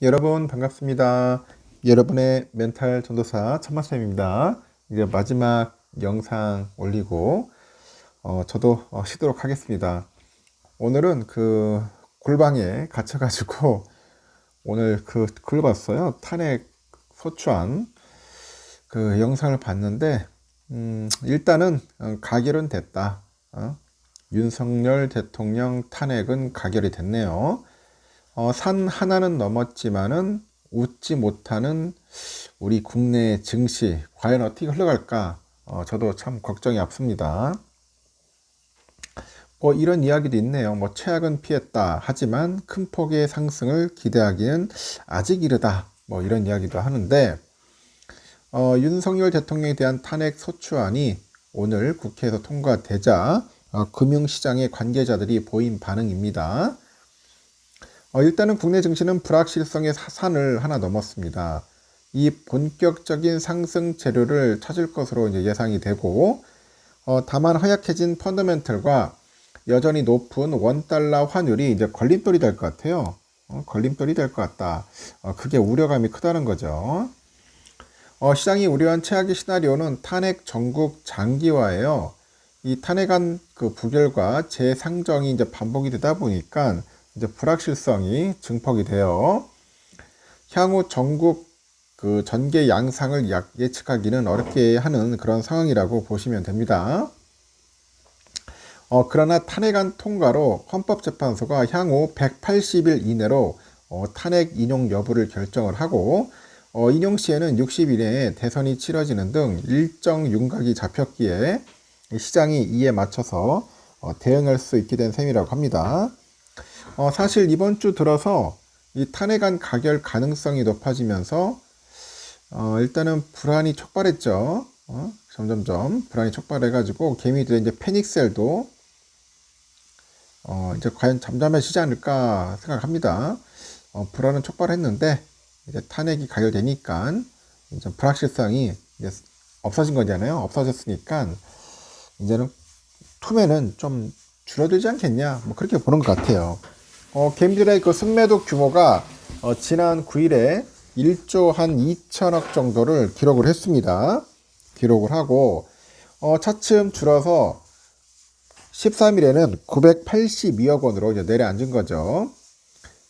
여러분 반갑습니다. 여러분의 멘탈 전도사 천마쌤입니다. 이제 마지막 영상 올리고 저도 쉬도록 하겠습니다. 오늘은 그 골방에 갇혀가지고 오늘 그 글 봤어요. 탄핵 소추안 그 영상을 봤는데 일단은 가결은 됐다. 윤석열 대통령 탄핵은 가결이 됐네요. 산 하나는 넘었지만은 웃지 못하는 우리 국내 증시 과연 어떻게 흘러갈까? 저도 참 걱정이 앞섭니다. 이런 이야기도 있네요. 최악은 피했다. 하지만 큰 폭의 상승을 기대하기는 아직 이르다. 이런 이야기도 하는데 윤석열 대통령에 대한 탄핵 소추안이 오늘 국회에서 통과되자 금융시장의 관계자들이 보인 반응입니다. 일단은 국내 증시는 불확실성의 산을 하나 넘었습니다. 이 본격적인 상승 재료를 찾을 것으로 이제 예상이 되고, 다만 허약해진 펀더멘털과 여전히 높은 원달러 환율이 이제 걸림돌이 될 것 같아요. 걸림돌이 될 것 같다. 그게 우려감이 크다는 거죠. 시장이 우려한 최악의 시나리오는 탄핵 전국 장기화예요. 이 탄핵안 그 부결과 재상정이 이제 반복이 되다 보니까 이제 불확실성이 증폭이 돼요. 향후 전국 그 전개 양상을 예측하기는 어렵게 하는 그런 상황이라고 보시면 됩니다. 그러나 탄핵안 통과로 헌법재판소가 향후 180일 이내로 탄핵 인용 여부를 결정을 하고 인용 시에는 60일 내에 대선이 치러지는 등 일정 윤곽이 잡혔기에 시장이 이에 맞춰서 대응할 수 있게 된 셈이라고 합니다. 사실 이번 주 들어서 이 탄핵안 가결 가능성이 높아지면서 일단은 불안이 촉발했죠. 점점점 불안이 촉발해가지고 개미들의 이제 패닉셀도 이제 과연 잠잠해지지 않을까 생각합니다. 불안은 촉발했는데 이제 탄핵이 가결되니까 이제 불확실성이 이제 없어진 거잖아요. 없어졌으니까 이제는 투매는 좀 줄어들지 않겠냐, 그렇게 보는 것 같아요. 개미들의 그 순매도 규모가 지난 9일에 1조 한 2천억 정도를 기록을 했습니다. 기록을 하고 차츰 줄어서 13일에는 982억 원으로 이제 내려앉은 거죠.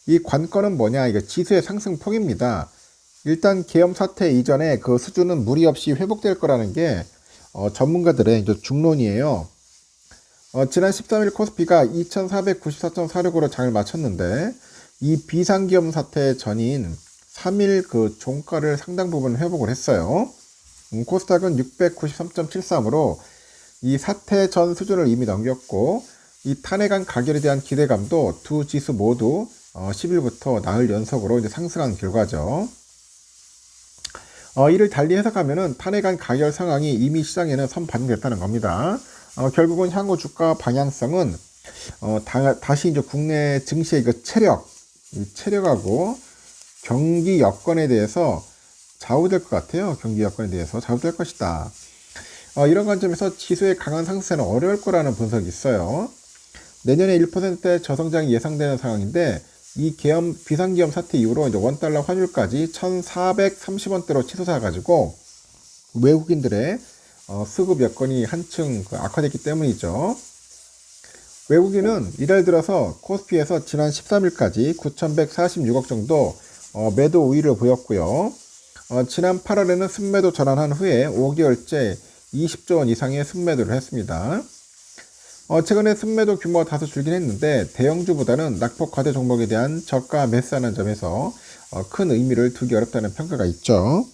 이 관건은 뭐냐? 이게 지수의 상승폭입니다. 일단 계엄 사태 이전에 그 수준은 무리 없이 회복될 거라는 게 전문가들의 이제 중론이에요. 지난 13일 코스피가 2494.46으로 장을 마쳤는데 이 비상기업 사태 전인 3일 그 종가를 상당 부분 회복을 했어요. 코스닥은 693.73으로 이 사태 전 수준을 이미 넘겼고 이 탄핵안 가결에 대한 기대감도 두 지수 모두 10일부터 나흘 연속으로 이제 상승한 결과죠. 이를 달리 해석하면은 탄핵안 가결 상황이 이미 시장에는 선반영됐다는 겁니다. 결국은 향후 주가 방향성은 다시 이제 국내 증시의 그 체력하고 경기 여건에 대해서 좌우될 것 같아요. 경기 여건에 대해서 좌우될 것이다. 이런 관점에서 지수의 강한 상승세는 어려울 거라는 분석이 있어요. 내년에 1%의 저성장이 예상되는 상황인데 이 비상기업 사태 이후로 이제 원달러 환율까지 1,430원대로 치솟아가지고 외국인들의 수급 여건이 한층 악화됐기 때문이죠. 외국인은 이달 들어서 코스피에서 지난 13일까지 9,146억 정도 매도 우위를 보였고요. 지난 8월에는 순매도 전환한 후에 5개월째 20조 원 이상의 순매도를 했습니다. 최근에 순매도 규모가 다소 줄긴 했는데 대형주보다는 낙폭 과대 종목에 대한 저가 매수하는 점에서 큰 의미를 두기 어렵다는 평가가 있죠.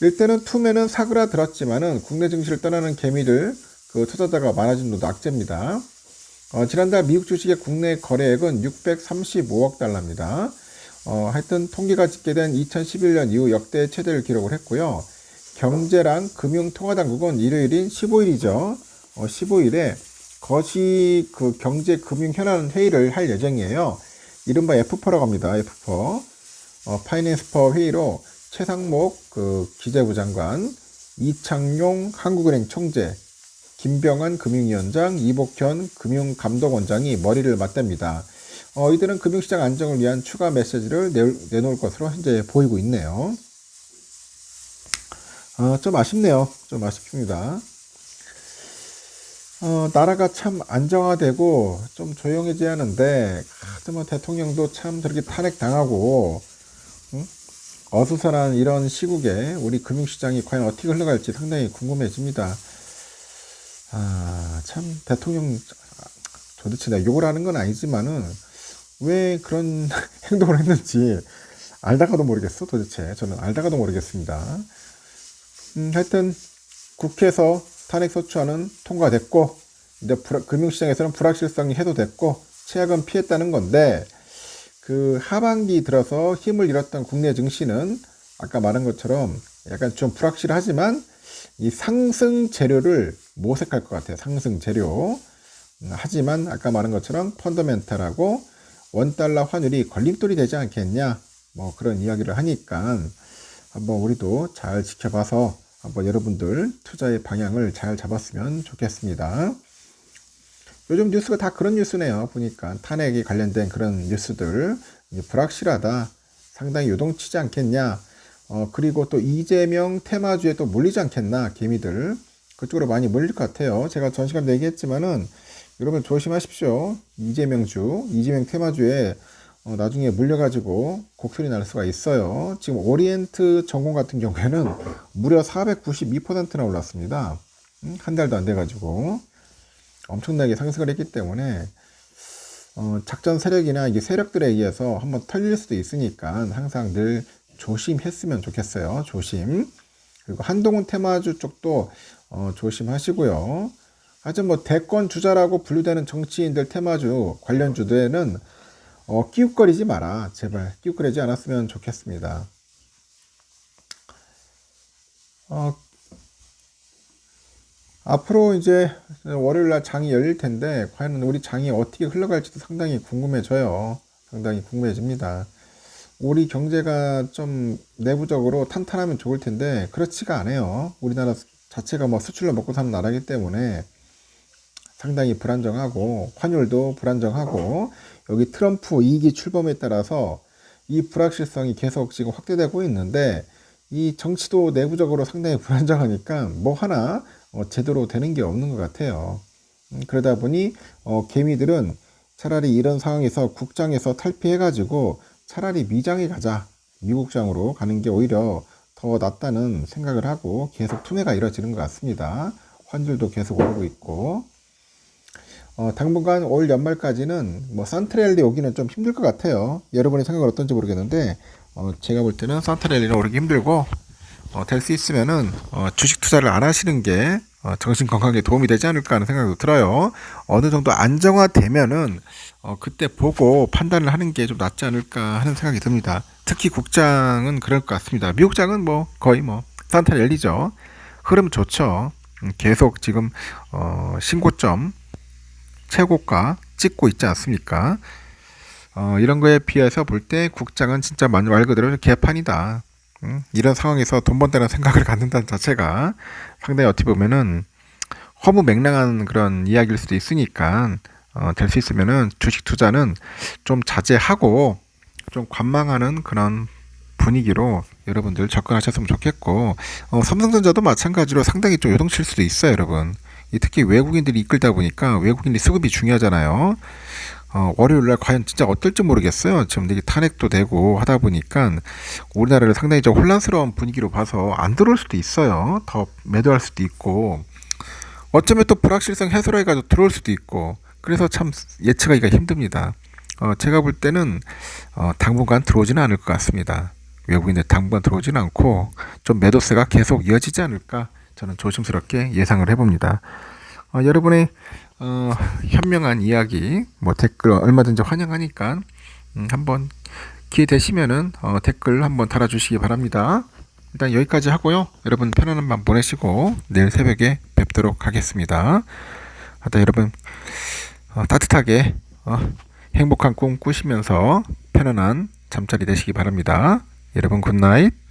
일단은 투매는 사그라들었지만은 국내 증시를 떠나는 개미들 그 투자자가 많아진 것도 악재입니다. 지난달 미국 주식의 국내 거래액은 635억 달러입니다. 하여튼 통계가 집계된 2011년 이후 역대 최대를 기록을 했고요. 경제랑 금융통화당국은 일요일인 15일이죠. 15일에 거시 그 경제 금융 현안 회의를 할 예정이에요. 이른바 F4라고 합니다. F4. 파이낸스4 회의로 최상목 그 기재부 장관, 이창용 한국은행 총재, 김병환 금융위원장, 이복현 금융감독원장이 머리를 맞댑니다. 이들은 금융시장 안정을 위한 추가 메시지를 내놓을 것으로 현재 보이고 있네요. 좀 아쉽네요. 좀 아쉽습니다. 나라가 참 안정화되고 좀 조용해져야 하는데, 뭐 대통령도 참 저렇게 탄핵당하고, 어수선한 이런 시국에 우리 금융시장이 과연 어떻게 흘러갈지 상당히 궁금해집니다. 참 대통령 도대체 내가 욕을 하는 건 아니지만은 왜 그런 행동을 했는지 알다가도 모르겠어. 도대체 저는 알다가도 모르겠습니다. 하여튼 국회에서 탄핵소추안은 통과됐고, 이제 금융시장에서는 불확실성이 해소됐고 최악은 피했다는 건데, 그 하반기 들어서 힘을 잃었던 국내 증시는 아까 말한 것처럼 약간 좀 불확실하지만 이 상승 재료를 모색할 것 같아요. 상승 재료. 하지만 아까 말한 것처럼 펀더멘탈하고 원달러 환율이 걸림돌이 되지 않겠냐, 뭐 그런 이야기를 하니까 한번 우리도 잘 지켜봐서 한번 여러분들 투자의 방향을 잘 잡았으면 좋겠습니다. 요즘 뉴스가 다 그런 뉴스네요. 보니까 탄핵에 관련된 그런 뉴스들, 불확실하다, 상당히 요동치지 않겠냐, 그리고 또 이재명 테마주에 또 몰리지 않겠나, 개미들 그쪽으로 많이 몰릴 것 같아요. 제가 전 시간에 얘기했지만은 여러분 조심하십시오. 이재명 테마주에 나중에 물려가지고 곡소리 날 수가 있어요. 지금 오리엔트 전공 같은 경우에는 무려 492%나 올랐습니다. 한 달도 안 돼가지고 엄청나게 상승을 했기 때문에 작전 세력이나 이게 세력들에 의해서 한번 털릴 수도 있으니까 항상 늘 조심했으면 좋겠어요. 조심. 그리고 한동훈 테마주 쪽도 조심하시고요. 하여튼 뭐 대권 주자라고 분류되는 정치인들 테마주 관련주들에는 끼웃거리지 마라. 제발 끼웃거리지 않았으면 좋겠습니다. 앞으로 이제 월요일날 장이 열릴 텐데 과연 우리 장이 어떻게 흘러갈지도 상당히 궁금해져요. 상당히 궁금해집니다. 우리 경제가 좀 내부적으로 탄탄하면 좋을 텐데 그렇지가 않아요. 우리나라 자체가 뭐 수출로 먹고 사는 나라이기 때문에 상당히 불안정하고 환율도 불안정하고 여기 트럼프 2기 출범에 따라서 이 불확실성이 계속 지금 확대되고 있는데 이 정치도 내부적으로 상당히 불안정하니까 뭐 하나 제대로 되는 게 없는 것 같아요. 그러다 보니 개미들은 차라리 이런 상황에서 국장에서 탈피해가지고 차라리 미장에 가자, 미국장으로 가는 게 오히려 더 낫다는 생각을 하고 계속 투매가 이뤄지는 것 같습니다. 환율도 계속 오르고 있고 당분간 올 연말까지는 뭐 산트랠리 오기는 좀 힘들 것 같아요. 여러분의 생각은 어떤지 모르겠는데 제가 볼 때는 산트랠리는 오르기 힘들고 될 수 있으면은 주식 투자를 안 하시는 게 정신 건강에 도움이 되지 않을까 하는 생각도 들어요. 어느 정도 안정화되면은 그때 보고 판단을 하는 게 좀 낫지 않을까 하는 생각이 듭니다. 특히 국장은 그럴 것 같습니다. 미국장은 뭐 거의 뭐 산타랠리죠. 흐름 좋죠. 계속 지금 신고점 최고가 찍고 있지 않습니까? 이런 거에 비해서 볼 때 국장은 진짜 말 그대로 개판이다. 이런 상황에서 돈 번다는 생각을 갖는다는 자체가 상당히 어떻게 보면은 허무맹랑한 그런 이야기일 수도 있으니까 될 수 있으면은 주식 투자는 좀 자제하고 좀 관망하는 그런 분위기로 여러분들 접근하셨으면 좋겠고 삼성전자도 마찬가지로 상당히 좀 요동칠 수도 있어요, 여러분. 특히 외국인들이 이끌다 보니까 외국인이 수급이 중요하잖아요. 월요일날 과연 진짜 어떨지 모르겠어요. 지금 이게 탄핵도 되고 하다 보니까 우리나라를 상당히 좀 혼란스러운 분위기로 봐서 안 들어올 수도 있어요. 더 매도할 수도 있고 어쩌면 또 불확실성 해소를 해가지고 들어올 수도 있고 그래서 참 예측하기가 힘듭니다. 제가 볼 때는 당분간 들어오지는 않을 것 같습니다. 외국인들 당분간 들어오지는 않고 좀 매도세가 계속 이어지지 않을까 저는 조심스럽게 예상을 해봅니다. 여러분의 현명한 이야기 뭐 댓글 얼마든지 환영하니까 한번 기회 되시면은 댓글 한번 달아주시기 바랍니다. 일단 여기까지 하고요. 여러분 편안한 밤 보내시고 내일 새벽에 뵙도록 하겠습니다. 하여튼 여러분 따뜻하게 행복한 꿈 꾸시면서 편안한 잠자리 되시기 바랍니다. 여러분 굿나잇.